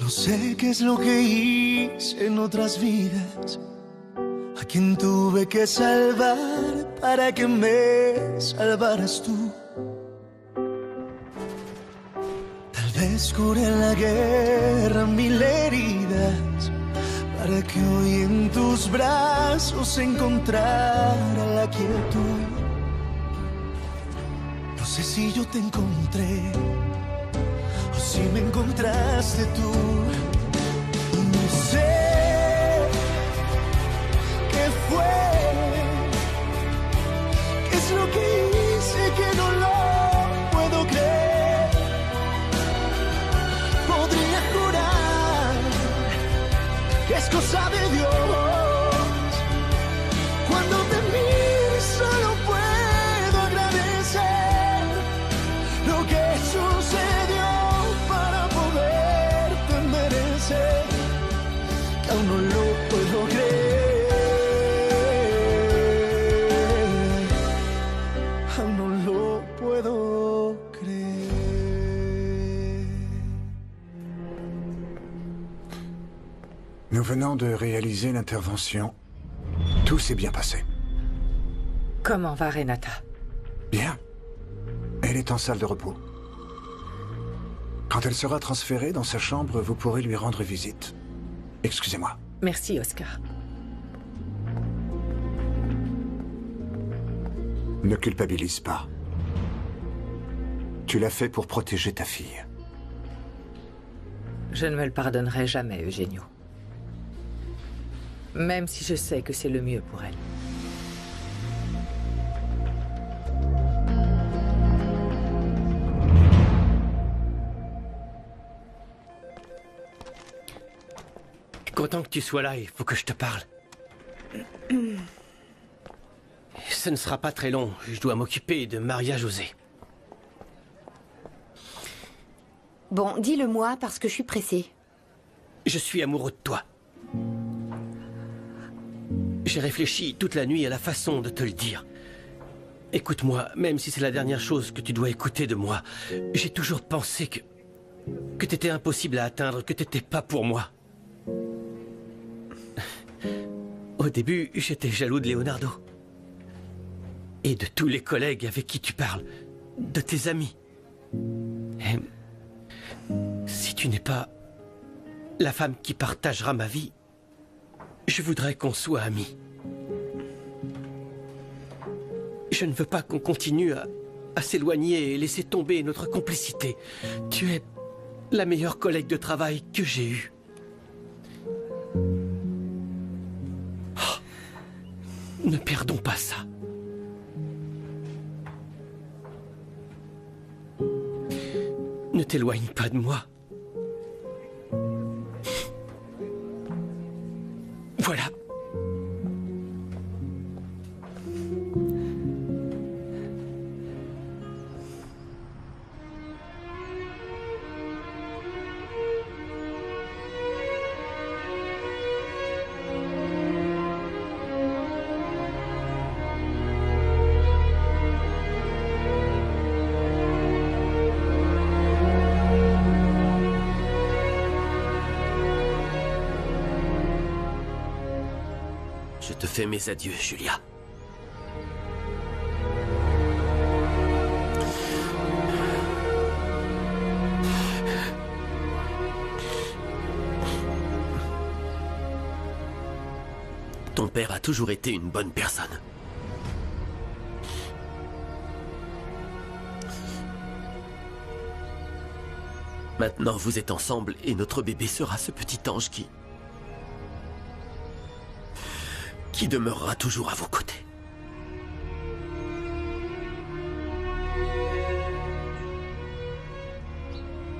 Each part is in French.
No sé qué es lo que hice en otras vidas, a quien tuve que salvar para que me salvaras tú. Tal vez curé en la guerra mil heridas, para que hoy en tus brazos encontrara la quietud. No sé si yo te encontré o si me encontraste tú. No sé qué fue, qué es lo que hice que no lo puedo creer. Podría jurar que es cosa de Dios. Cuando te miro solo puedo agradecer lo que sucedió para poderte merecer, que aún no lo puedo creer, aún no lo puedo creer. Nous venons de réaliser l'intervention. Tout s'est bien passé. Comment va Renata? Bien. Elle est en salle de repos. Quand elle sera transférée dans sa chambre, vous pourrez lui rendre visite. Excusez-moi. Merci, Oscar. Ne culpabilise pas. Tu l'as fait pour protéger ta fille. Je ne me le pardonnerai jamais, Eugenio. Même si je sais que c'est le mieux pour elle. Content que tu sois là, il faut que je te parle. Ce ne sera pas très long, je dois m'occuper de Maria-José. Bon, dis-le-moi parce que je suis pressée. Je suis amoureux de toi. J'ai réfléchi toute la nuit à la façon de te le dire. Écoute-moi, même si c'est la dernière chose que tu dois écouter de moi, j'ai toujours pensé que t'étais impossible à atteindre, que t'étais pas pour moi. Au début, j'étais jaloux de Leonardo. Et de tous les collègues avec qui tu parles. De tes amis. Et si tu n'es pas la femme qui partagera ma vie, je voudrais qu'on soit amis. Je ne veux pas qu'on continue à s'éloigner et laisser tomber notre complicité. Tu es la meilleure collègue de travail que j'ai eue. Ne perdons pas ça. Ne t'éloigne pas de moi. Voilà. Je te fais mes adieux, Julia. Ton père a toujours été une bonne personne. Maintenant, vous êtes ensemble et notre bébé sera ce petit ange qui demeurera toujours à vos côtés.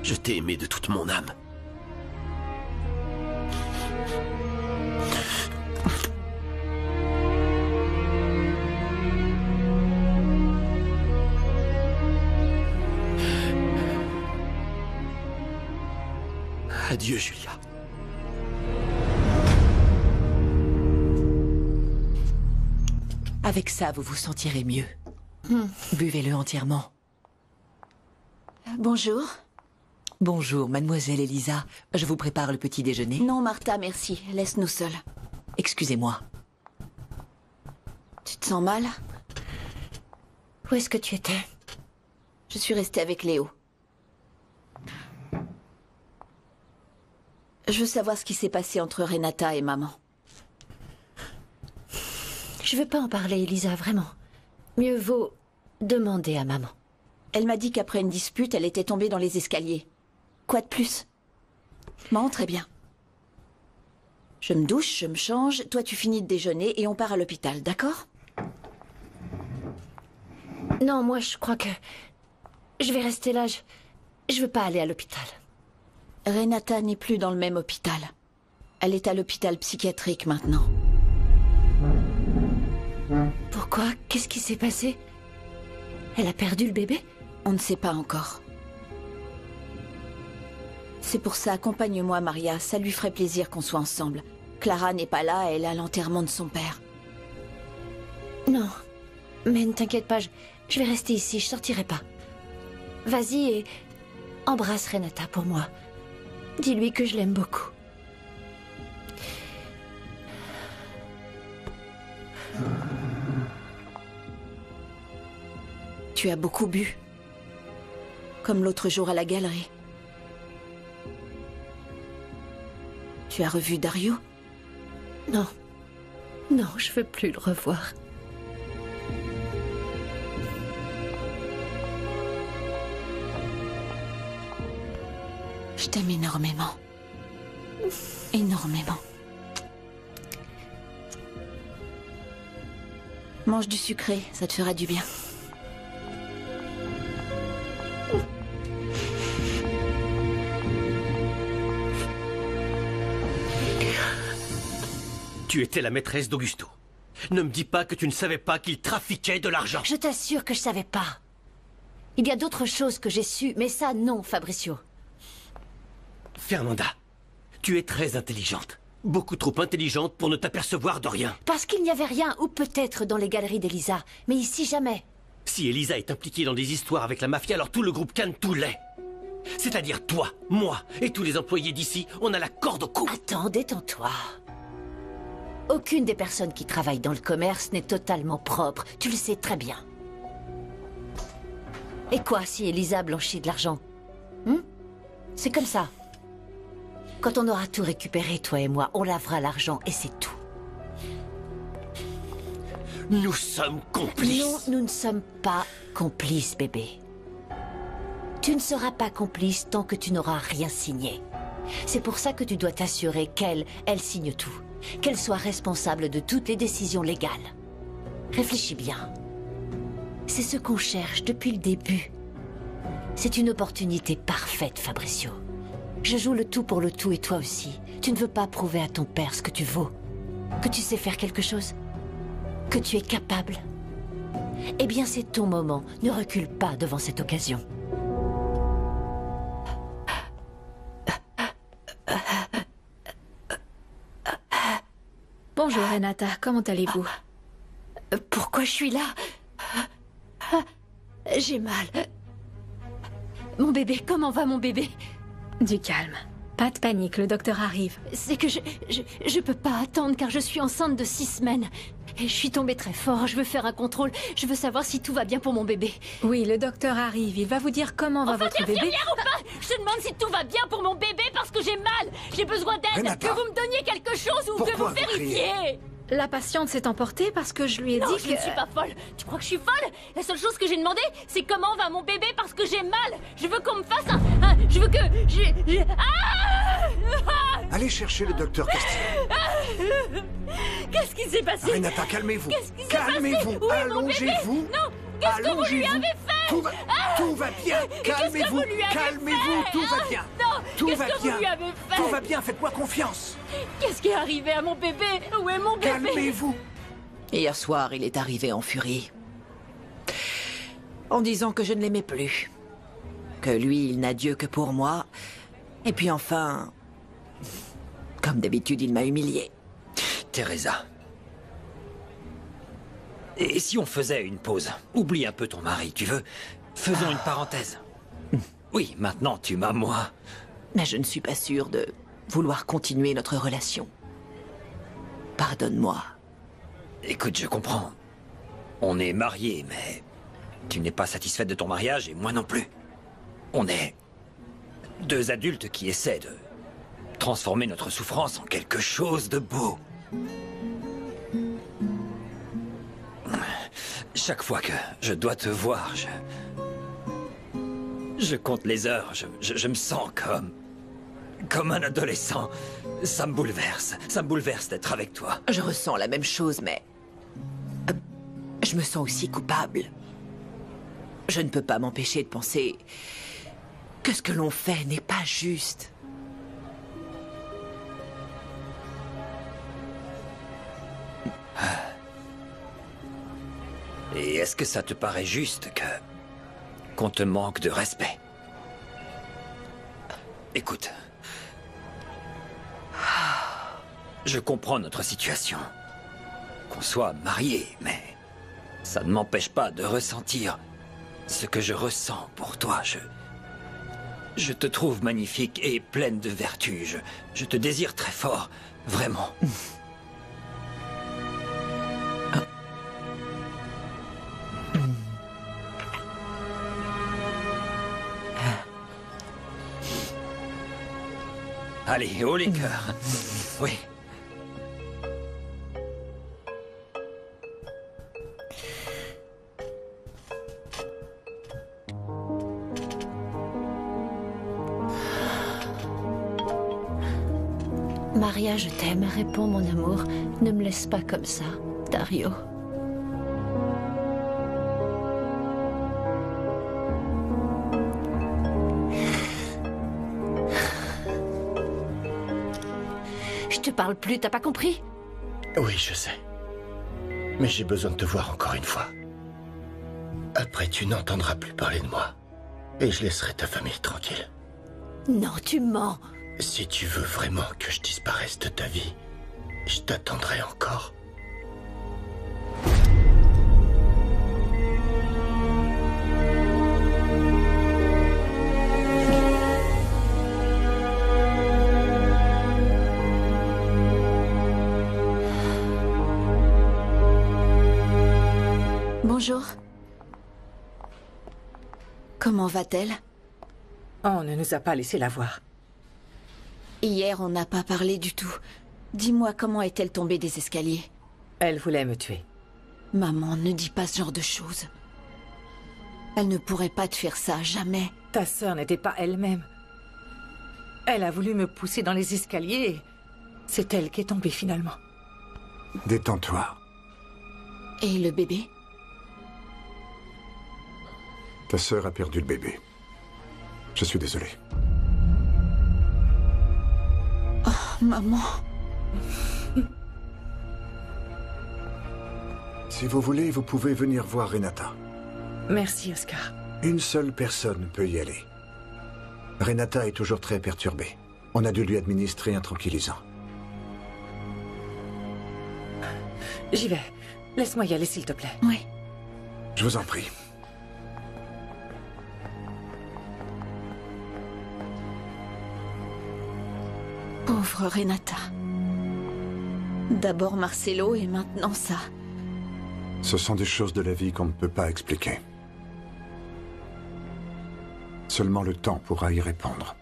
Je t'ai aimé de toute mon âme. Adieu, Julia. Avec ça, vous vous sentirez mieux. Buvez-le entièrement. Bonjour. Bonjour, mademoiselle Elisa. Je vous prépare le petit déjeuner. Non, Martha, merci. Laisse-nous seuls. Excusez-moi. Tu te sens mal? Où est-ce que tu étais? Je suis restée avec Léo. Je veux savoir ce qui s'est passé entre Renata et maman. Je veux pas en parler, Elisa, vraiment. Mieux vaut demander à maman. Elle m'a dit qu'après une dispute, elle était tombée dans les escaliers. Quoi de plus? Bon, très bien. Je me douche, je me change, toi tu finis de déjeuner et on part à l'hôpital, d'accord? Non, moi je crois que... Je vais rester là, je veux pas aller à l'hôpital. Renata n'est plus dans le même hôpital. Elle est à l'hôpital psychiatrique maintenant. Pourquoi? Qu'est-ce qui s'est passé? Elle a perdu le bébé? On ne sait pas encore. C'est pour ça, accompagne-moi, Maria. Ça lui ferait plaisir qu'on soit ensemble. Clara n'est pas là, elle est à l'enterrement de son père. Non, mais ne t'inquiète pas, je vais rester ici, je sortirai pas. Vas-y et embrasse Renata pour moi. Dis-lui que je l'aime beaucoup. Tu as beaucoup bu. Comme l'autre jour à la galerie. Tu as revu Dario? Non. Non, je veux plus le revoir. Je t'aime énormément. Énormément. Mange du sucré, ça te fera du bien. Tu étais la maîtresse d'Augusto. Ne me dis pas que tu ne savais pas qu'il trafiquait de l'argent. Je t'assure que je savais pas. Il y a d'autres choses que j'ai su, mais ça, non, Fabricio. Fernanda, tu es très intelligente. Beaucoup trop intelligente pour ne t'apercevoir de rien. Parce qu'il n'y avait rien, ou peut-être dans les galeries d'Elisa, mais ici jamais. Si Elisa est impliquée dans des histoires avec la mafia, alors tout le groupe Cannes tout l'est. C'est-à-dire toi, moi et tous les employés d'ici, on a la corde au cou. Attends, détends-toi. Aucune des personnes qui travaillent dans le commerce n'est totalement propre, tu le sais très bien. Et quoi si Elisa blanchit de l'argent? C'est comme ça. Quand on aura tout récupéré, toi et moi, on lavera l'argent et c'est tout. Nous sommes complices. Non, nous ne sommes pas complices, bébé. Tu ne seras pas complice tant que tu n'auras rien signé. C'est pour ça que tu dois t'assurer qu'elle signe tout. Qu'elle soit responsable de toutes les décisions légales. Réfléchis bien. C'est ce qu'on cherche depuis le début. C'est une opportunité parfaite, Fabricio. Je joue le tout pour le tout et toi aussi. Tu ne veux pas prouver à ton père ce que tu vaux. Que tu sais faire quelque chose. Que tu es capable. Eh bien, c'est ton moment. Ne recule pas devant cette occasion. Bonjour Renata, comment allez-vous? Pourquoi je suis là? J'ai mal. Mon bébé, comment va mon bébé? Du calme. Pas de panique, le docteur arrive. C'est que je peux pas attendre car je suis enceinte de 6 semaines. Et je suis tombée très fort, je veux faire un contrôle. Je veux savoir si tout va bien pour mon bébé. Oui, le docteur arrive, il va vous dire comment va votre bébé. Ou pas, je te demande si tout va bien pour mon bébé parce que j'ai mal. J'ai besoin d'aide. Renata. Que vous me donniez quelque chose ou que Pourquoi vous vous vérifiez. La patiente s'est emportée parce que je lui ai Non, dit je que... ne suis pas folle. Tu crois que je suis folle? La seule chose que j'ai demandé, c'est comment va mon bébé parce que j'ai mal. Je veux qu'on me fasse je veux que... Allez chercher le docteur Castillo. Qu'est-ce qui s'est passé? Renata, calmez-vous. Qu'est-ce qui s'est Calmez-vous. passé? Où est mon bébé? Allongez-vous. Non, qu'est-ce que vous lui Allongez-vous. avez fait? Tout va bien. Calmez-vous. vous lui avez Calmez-vous. fait? Tout va bien. Non, Tout qu'est-ce va que bien. vous lui avez fait? Tout va bien. Faites-moi confiance. Qu'est-ce qui est arrivé à mon bébé? Où est mon bébé? Calmez-vous. Hier soir, il est arrivé en furie. En disant que je ne l'aimais plus. Que lui, il n'a Dieu que pour moi. Et puis enfin... Comme d'habitude, il m'a humilié. Teresa. Et si on faisait une pause? Oublie un peu ton mari, tu veux? Faisons une parenthèse. Oui, maintenant tu m'as moi. Mais je ne suis pas sûre de vouloir continuer notre relation. Pardonne-moi. Écoute, je comprends. On est mariés, mais tu n'es pas satisfaite de ton mariage et moi non plus. On est deux adultes qui essaient de transformer notre souffrance en quelque chose de beau. Chaque fois que je dois te voir, je compte les heures, je me sens comme un adolescent. Ça me bouleverse d'être avec toi. Je ressens la même chose, mais... je me sens aussi coupable. Je ne peux pas m'empêcher de penser que ce que l'on fait n'est pas juste. Et est-ce que ça te paraît juste qu'on te manque de respect? Écoute. Je comprends notre situation. Qu'on soit mariés, mais ça ne m'empêche pas de ressentir ce que je ressens pour toi. Je te trouve magnifique et pleine de vertus. Je te désire très fort, vraiment. Allez, haut les cœurs. Oui. Maria, je t'aime. Réponds, mon amour. Ne me laisse pas comme ça, Dario. Je te parle plus, t'as pas compris? Oui, je sais. Mais j'ai besoin de te voir encore une fois. Après, tu n'entendras plus parler de moi. Et je laisserai ta famille tranquille. Non, tu mens. Si tu veux vraiment que je disparaisse de ta vie, je t'attendrai encore. Bonjour. Comment va-t-elle? On ne nous a pas laissé la voir. Hier, on n'a pas parlé du tout. Dis-moi, comment est-elle tombée des escaliers? Elle voulait me tuer. Maman, ne dis pas ce genre de choses. Elle ne pourrait pas te faire ça, jamais. Ta sœur n'était pas elle-même. Elle a voulu me pousser dans les escaliers et c'est elle qui est tombée finalement. Détends-toi. Et le bébé? Ta sœur a perdu le bébé. Je suis désolé. Oh, maman. Si vous voulez, vous pouvez venir voir Renata. Merci, Oscar. Une seule personne peut y aller. Renata est toujours très perturbée. On a dû lui administrer un tranquillisant. J'y vais. Laisse-moi y aller, s'il te plaît. Oui. Je vous en prie. Pauvre Renata. D'abord Marcelo et maintenant ça. Ce sont des choses de la vie qu'on ne peut pas expliquer. Seulement le temps pourra y répondre.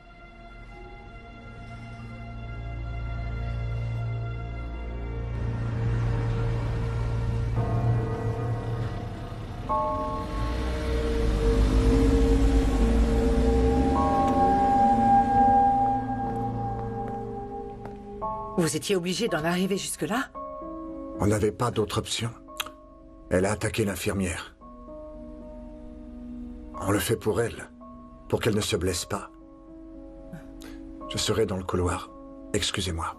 Vous étiez obligé d'en arriver jusque-là? On n'avait pas d'autre option. Elle a attaqué l'infirmière. On le fait pour elle, pour qu'elle ne se blesse pas. Je serai dans le couloir. Excusez-moi.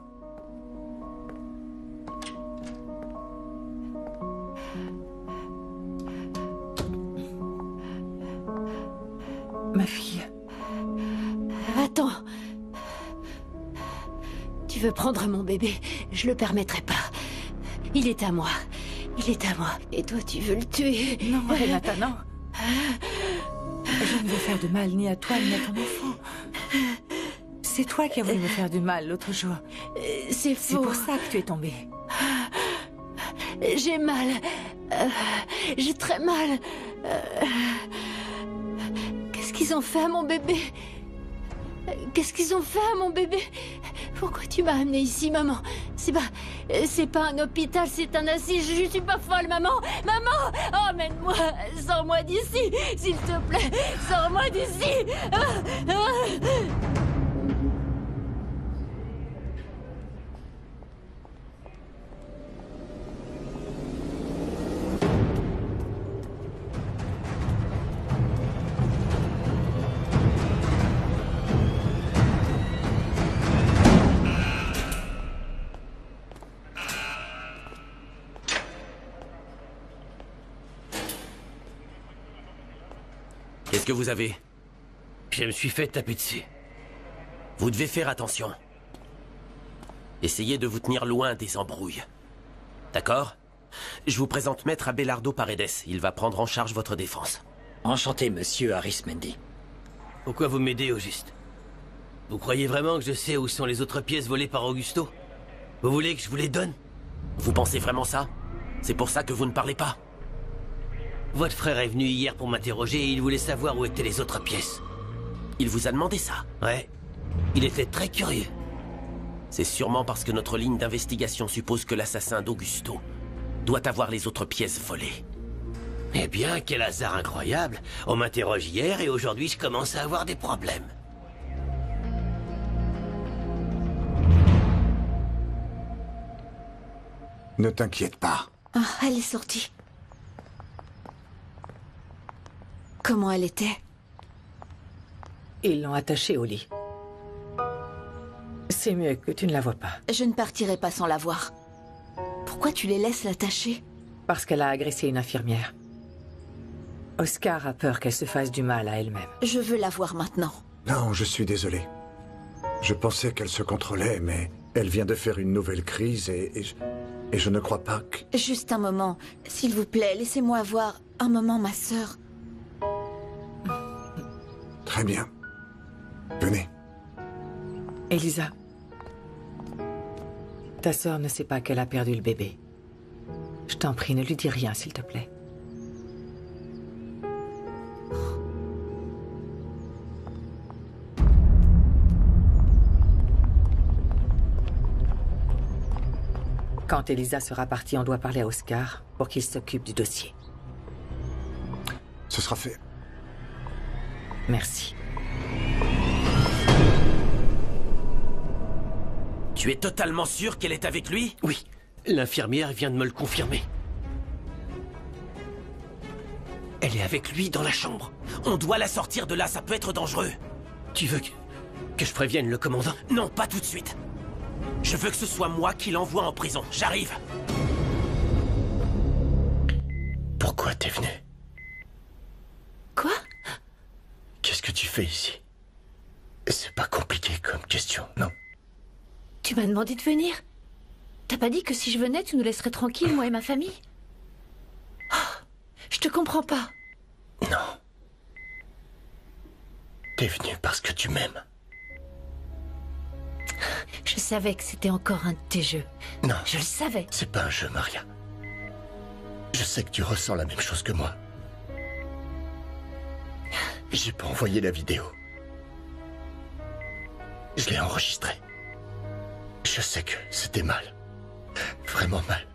Ma fille. Attends. Tu veux prendre mon bébé? Je le permettrai pas. Il est à moi. Il est à moi. Et toi, tu veux le tuer? Non, Renata, non. Je ne veux faire de mal ni à toi, Antoine n'est ton enfant. C'est toi qui as voulu me faire du mal l'autre jour. C'est C'est faux. pour ça que tu es tombée. J'ai mal. J'ai très mal. Qu'est-ce qu'ils ont fait à mon bébé? Qu'est-ce qu'ils ont fait à mon bébé? Pourquoi tu m'as amené ici, maman? C'est pas un hôpital, c'est un asile. Je suis pas folle, maman. Maman, emmène-moi. Sors-moi d'ici, s'il te plaît. Sors-moi d'ici. Qu'est-ce que vous avez? Je me suis fait taper dessus. Vous devez faire attention. Essayez de vous tenir loin des embrouilles. D'accord? Je vous présente Maître Abelardo Paredes. Il va prendre en charge votre défense. Enchanté, monsieur Arismendi. Pourquoi vous m'aidez au juste? Vous croyez vraiment que je sais où sont les autres pièces volées par Augusto? Vous voulez que je vous les donne? Vous pensez vraiment ça? C'est pour ça que vous ne parlez pas? Votre frère est venu hier pour m'interroger et il voulait savoir où étaient les autres pièces. Il vous a demandé ça? Ouais. Il était très curieux. C'est sûrement parce que notre ligne d'investigation suppose que l'assassin d'Augusto doit avoir les autres pièces volées. Eh bien, quel hasard incroyable. On m'interroge hier et aujourd'hui je commence à avoir des problèmes. Ne t'inquiète pas. Ah, elle est sortie. Comment elle était? Ils l'ont attachée au lit. C'est mieux que tu ne la vois pas. Je ne partirai pas sans la voir. Pourquoi tu les laisses l'attacher? Parce qu'elle a agressé une infirmière. Oscar a peur qu'elle se fasse du mal à elle-même. Je veux la voir maintenant. Non, je suis désolé. Je pensais qu'elle se contrôlait, mais elle vient de faire une nouvelle crise et je ne crois pas que... Juste un moment. S'il vous plaît, laissez-moi voir un moment ma sœur. Très bien. Venez. Elisa. Ta sœur ne sait pas qu'elle a perdu le bébé. Je t'en prie, ne lui dis rien, s'il te plaît. Quand Elisa sera partie, on doit parler à Oscar pour qu'il s'occupe du dossier. Ce sera fait. Merci. Tu es totalement sûr qu'elle est avec lui? Oui. L'infirmière vient de me le confirmer. Elle est avec lui dans la chambre. On doit la sortir de là, ça peut être dangereux. Tu veux que je prévienne le commandant? Non, pas tout de suite. Je veux que ce soit moi qui l'envoie en prison. J'arrive. Pourquoi t'es venu? Quoi? Qu'est-ce que tu fais ici? C'est pas compliqué comme question, non? Tu m'as demandé de venir? T'as pas dit que si je venais, tu nous laisserais tranquilles, moi et ma famille? Oh, je te comprends pas. Non. T'es venu parce que tu m'aimes. Je savais que c'était encore un de tes jeux. Non. Je le savais. C'est pas un jeu, Maria. Je sais que tu ressens la même chose que moi. J'ai pas envoyé la vidéo. Je l'ai enregistrée. Je sais que c'était mal. Vraiment mal.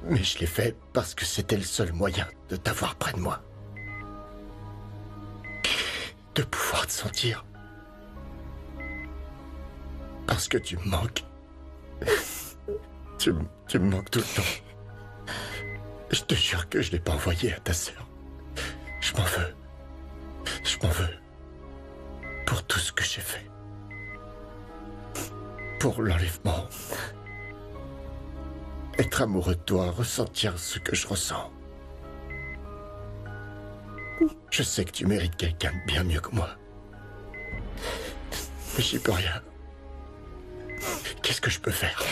Mais je l'ai fait parce que c'était le seul moyen de t'avoir près de moi. De pouvoir te sentir. Parce que tu me manques. Tu me manques tout le temps. Je te jure que je l'ai pas envoyé à ta sœur. Je m'en veux. Je m'en veux. Pour tout ce que j'ai fait. Pour l'enlèvement. Être amoureux de toi, ressentir ce que je ressens. Je sais que tu mérites quelqu'un de bien mieux que moi. Mais j'y peux rien. Qu'est-ce que je peux faire?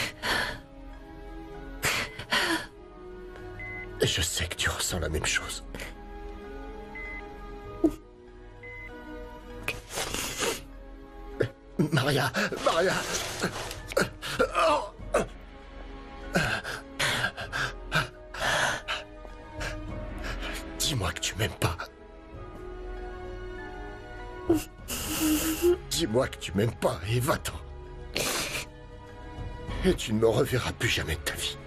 Et je sais que tu ressens la même chose. Maria, Maria. Dis-moi que tu m'aimes pas. Dis-moi que tu m'aimes pas et va-t'en. Et tu ne me reverras plus jamais de ta vie.